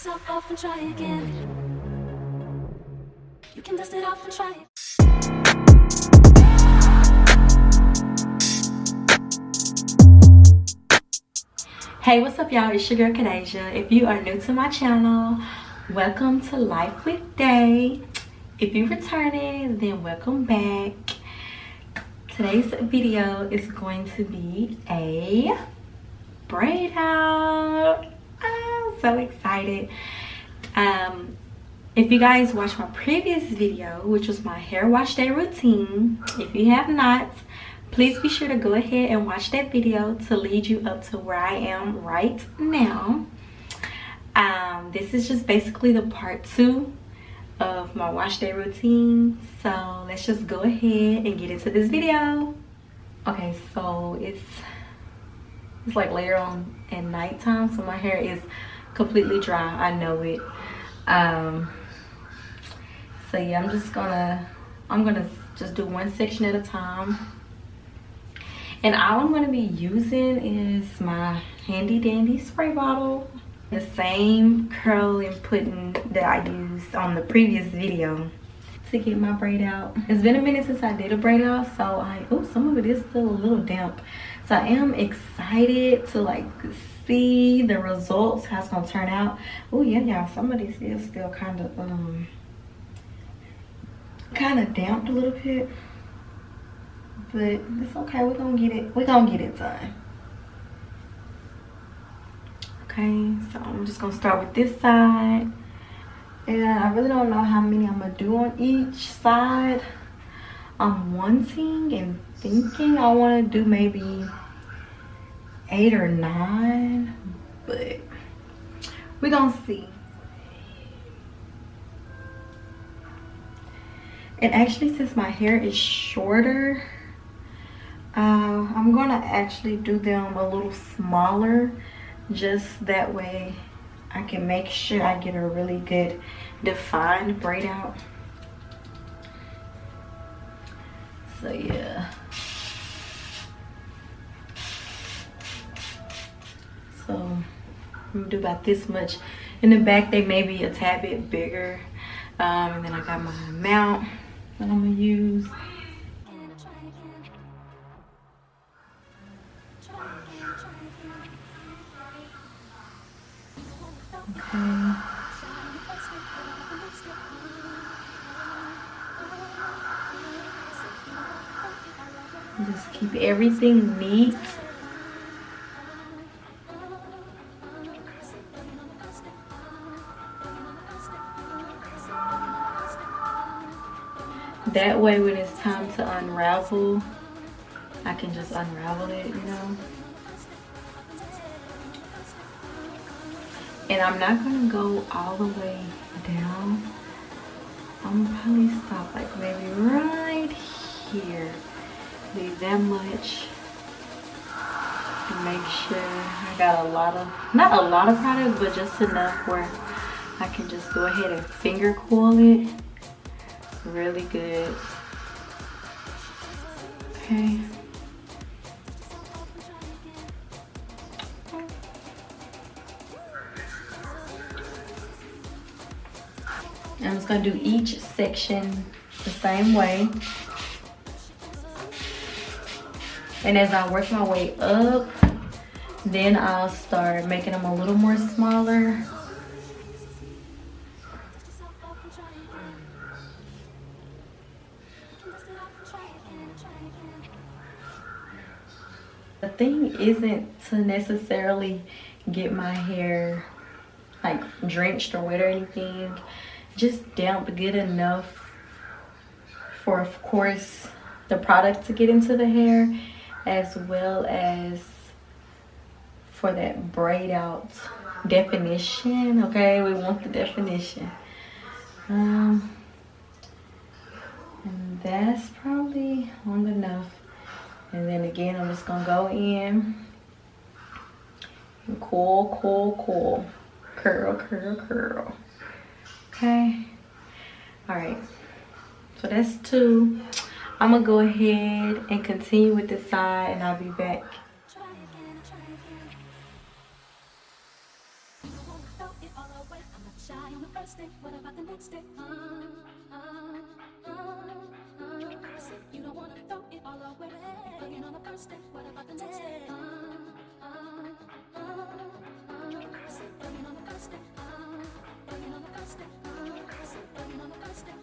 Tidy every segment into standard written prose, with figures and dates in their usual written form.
yourself off and try again. You can dust it off and try it. Hey, what's up y'all? It's your girl Daysia. If you are new to my channel, welcome to Life with Day. If you're returning, then welcome back. Today's video is going to be a braid out. I'm so excited. If you guys watched my previous video, which was my hair wash day routine, if you have not, please be sure to go ahead and watch that video to lead you up to where I am right now. This is just basically the part 2 of my wash day routine. So let's just go ahead and get into this video. Okay, so it's like later on at nighttime, so my hair is completely dry. I know it. So yeah, I'm gonna just do one section at a time. And all I'm gonna be using is my handy dandy spray bottle. The same curl and pudding that I used on the previous video to get my braid out. It's been a minute since I did a braid out, so some of it is still a little damp. So I am excited to like see the results, how it's gonna turn out. Oh yeah, y'all, some of this is still kind of damped a little bit. But it's okay, we're gonna get it done. Okay, so I'm just gonna start with this side. And I really don't know how many I'm gonna do on each side. I'm wanting and thinking I wanna do maybe 8 or 9, but we're gonna see. And actually, since my hair is shorter, I'm gonna actually do them a little smaller, just that way I can make sure I get a really good defined braid out. So yeah, so I'm gonna do about this much. In the back they may be a tad bit bigger, and then I got my mount that I'm gonna use. Okay. Just keep everything neat. That way when it's time to unravel, I can just unravel it, you know. And I'm not gonna go all the way down. I'm gonna probably stop like maybe right here. Leave that much. And make sure I got not a lot of product, but just enough where I can just go ahead and finger coil it really good. Okay. I'm just gonna do each section the same way. And as I work my way up, then I'll start making them a little more smaller. The thing isn't to necessarily get my hair like drenched or wet or anything. Just damp good enough for, of course, the product to get into the hair, as well as for that braid out definition. Okay, we want the definition. And that's probably long enough. And then again, I'm just gonna go in and curl, curl. Okay, all right, so that's 2. I'm gonna go ahead and continue with this side, and I'll be back. Try again. shy on the first day. What about the next day? Say you don't wanna throw it all away. Bugging on the first day. What about the next day? Say bugging on the first day. Bugging on the first day. Say bugging on the first day.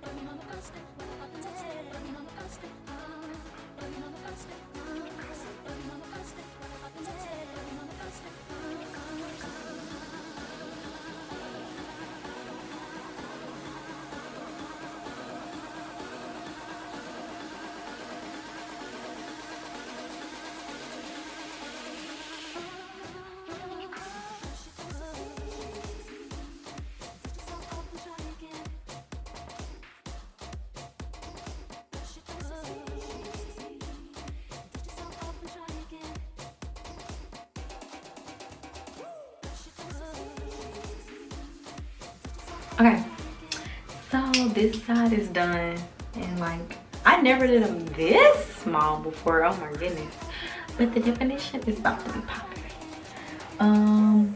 Bugging on the first day. What about the next day? Bugging on the first day. Bugging on the first day. Say bugging on the first day. What about the next day? Bugging on the first day. Okay, so this side is done, and like I never did them this small before. Oh my goodness, but the definition is about to be popping. Oh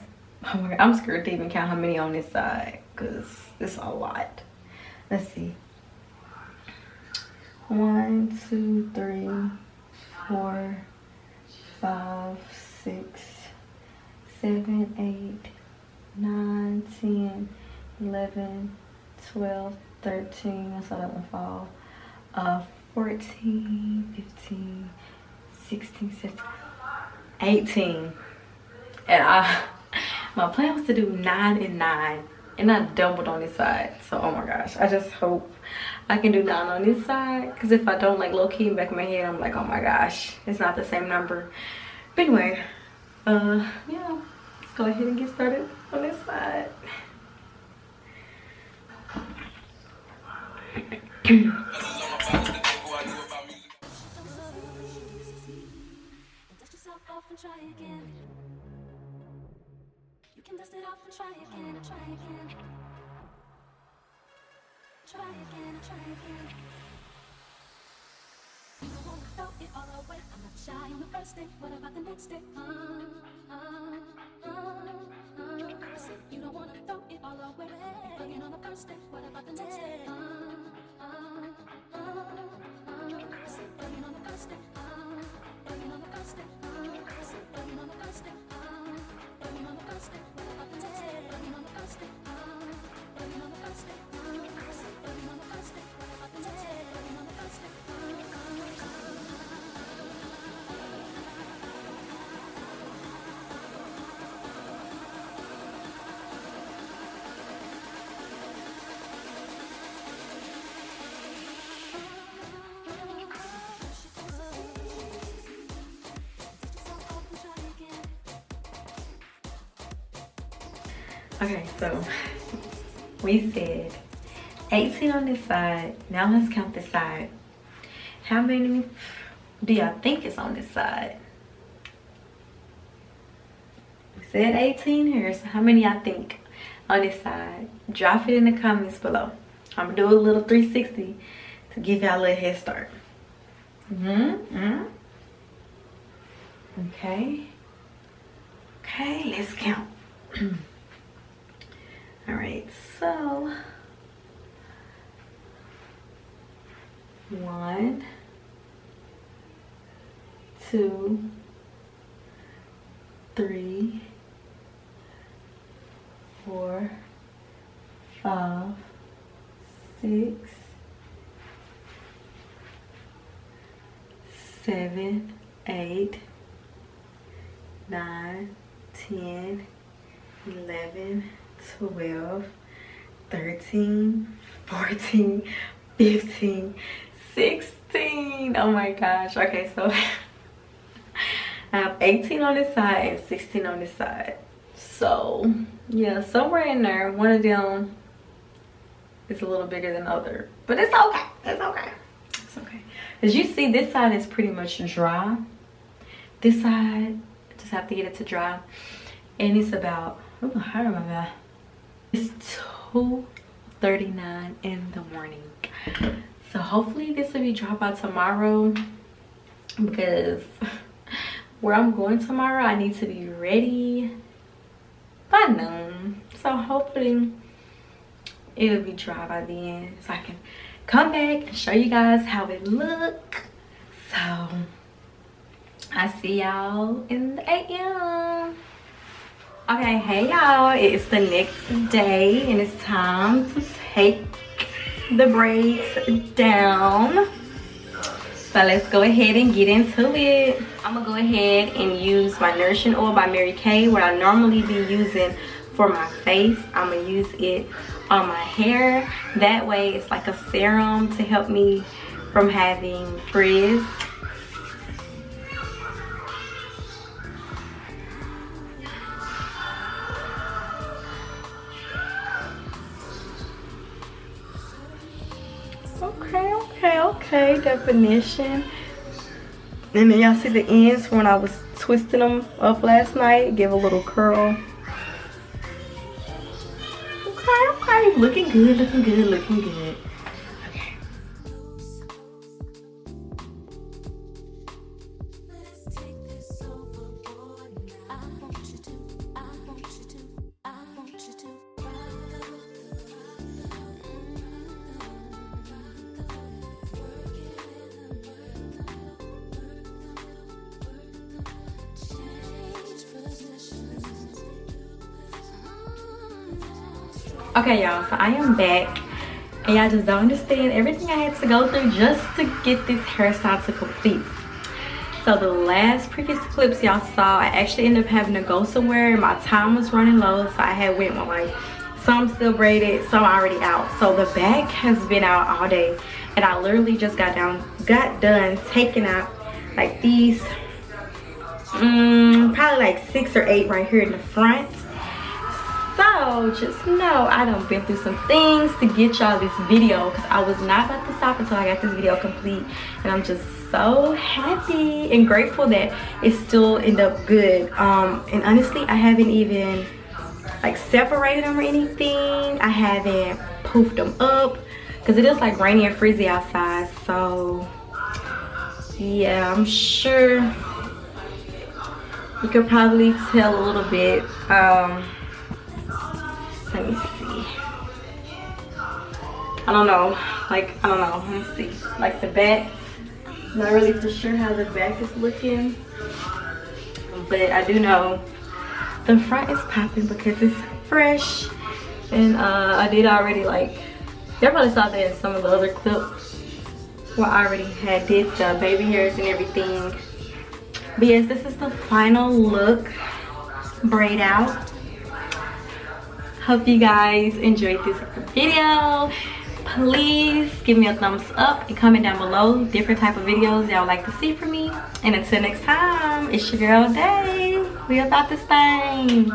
my God, I'm scared to even count how many on this side because it's a lot. Let's see. 1, 2, 3, 4, 5, 6, 7, 8, 9, 10, 11, 12, 13, I saw that one fall. 14, 15, 16, 17, 18. And my plan was to do 9 and 9. And I doubled on this side. So, oh my gosh. I just hope I can do 9 on this side. Because if I don't, like, low-key in the back of my head, I'm like, oh my gosh. It's not the same number. But anyway. Yeah. Let's go ahead and get started on this side. Dust yourself off and try again. You can dust it off and try again, and try again. Try again, and try again. You don't wanna throw it all away. I'm not shy on the first day. What about the next day? Say you don't wanna throw it all away. Bugging on the first day. What about the next day? Say bugging on the first day. Bugging on the first day. Say bugging on the first day. Bugging on the first day. What about the next day? Bugging on the first day. Bugging on the first day. Say bugging on the first day. What about the next day? Bugging on the first day. Okay, so we said 18 on this side. Now let's count this side. How many do y'all think is on this side? We said 18 here, so how many y'all think on this side? Drop it in the comments below. I'm gonna do a little 360 to give y'all a little head start. Okay. Okay, let's count. All right, so 1, 2, 3, 4, 5, 6, 7, 8, 9, 10, 11, 12, 13, 14, 15, 16. Oh my gosh. Okay, so I have 18 on this side and 16 on this side. So yeah, somewhere in there, one of them is a little bigger than the other. But it's okay. It's okay. It's okay. As you see, this side is pretty much dry. This side, just have to get it to dry. And it's about, oh, how am I? It's 2:39 in the morning. So hopefully this will be dry by tomorrow, because where I'm going tomorrow, I need to be ready by noon. So hopefully it'll be dry by then, so I can come back and show you guys how it look. So I see y'all in the AM. Okay, hey y'all, it's the next day and it's time to take the braids down. So let's go ahead and get into it. I'm gonna go ahead and use my Nourishing Oil by Mary Kay. What I normally be using for my face, I'm gonna use it on my hair. That way it's like a serum to help me from having frizz. Okay, definition. And then y'all see the ends when I was twisting them up last night. Give a little curl. Okay, looking good, looking good, looking good. Okay. Let's take this overboard now. I want you to, I want you to, I want you to. Okay, y'all, so I am back. And y'all just don't understand everything I had to go through just to get this hairstyle to complete. So the last previous clips y'all saw, I actually ended up having to go somewhere. My time was running low, so I had went with like some still braided, some already out. So the back has been out all day, and I literally just got done taking out like these probably like 6 or 8 right here in the front. So just know I done been through some things to get y'all this video, because I was not about to stop until I got this video complete. And I'm just so happy and grateful that it still ended up good. And honestly, I haven't even like separated them or anything. I haven't poofed them up because it is like rainy and frizzy outside. So yeah, I'm sure you could probably tell a little bit. Let me see. I don't know. Let me see. Like the back. Not really for sure how the back is looking. But I do know the front is popping because it's fresh. And I did already like, y'all probably saw that in some of the other clips where I already had did the baby hairs and everything. But yes, this is the final look. Braid out. Hope you guys enjoyed this video. Please give me a thumbs up and comment down below different type of videos y'all like to see from me. And until next time, it's your girl Day. We about this thing.